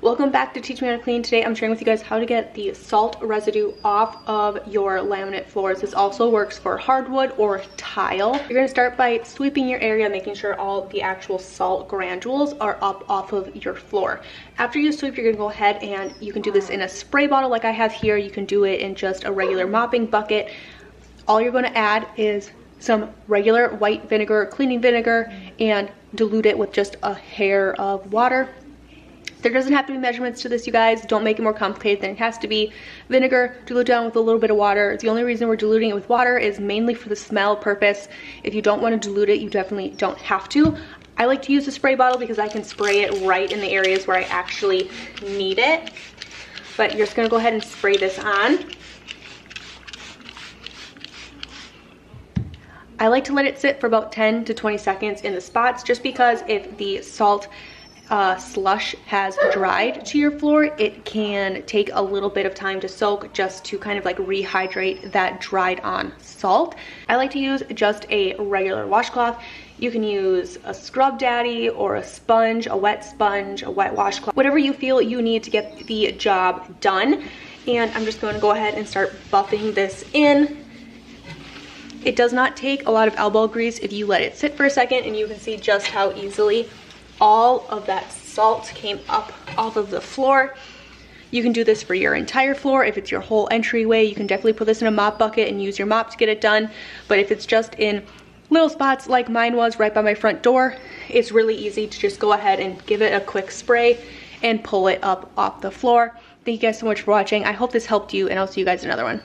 Welcome back to Teach Me How to Clean. Today I'm sharing with you guys how to get the salt residue off of your laminate floors. This also works for hardwood or tile. You're going to start by sweeping your area, making sure all the actual salt granules are up off of your floor. After you sweep, you're going to go ahead and you can do this in a spray bottle like I have here. You can do it in just a regular mopping bucket. All you're going to add is some regular white vinegar, cleaning vinegar, and dilute it with just a hair of water. There doesn't have to be measurements to this, you guys. Don't make it more complicated than it has to be. Vinegar, dilute down with a little bit of water. The only reason we're diluting it with water is mainly for the smell purpose. If you don't want to dilute it, you definitely don't have to. I like to use a spray bottle because I can spray it right in the areas where I actually need it. But you're just going to go ahead and spray this on. I like to let it sit for about 10 to 20 seconds in the spots, just because if the salt slush has dried to your floor, it can take a little bit of time to soak, just to kind of like rehydrate that dried on salt. I like to use just a regular washcloth. You can use a scrub daddy or a sponge, a wet washcloth, whatever you feel you need to get the job done. And I'm just going to go ahead and start buffing this in. It does not take a lot of elbow grease if you let it sit for a second, and you can see just how easily all of that salt came up off of the floor. You can do this for your entire floor. If it's your whole entryway, you can definitely put this in a mop bucket and use your mop to get it done. But if it's just in little spots like mine was right by my front door, it's really easy to just go ahead and give it a quick spray and pull it up off the floor. Thank you guys so much for watching. I hope this helped you, and I'll see you guys in another one.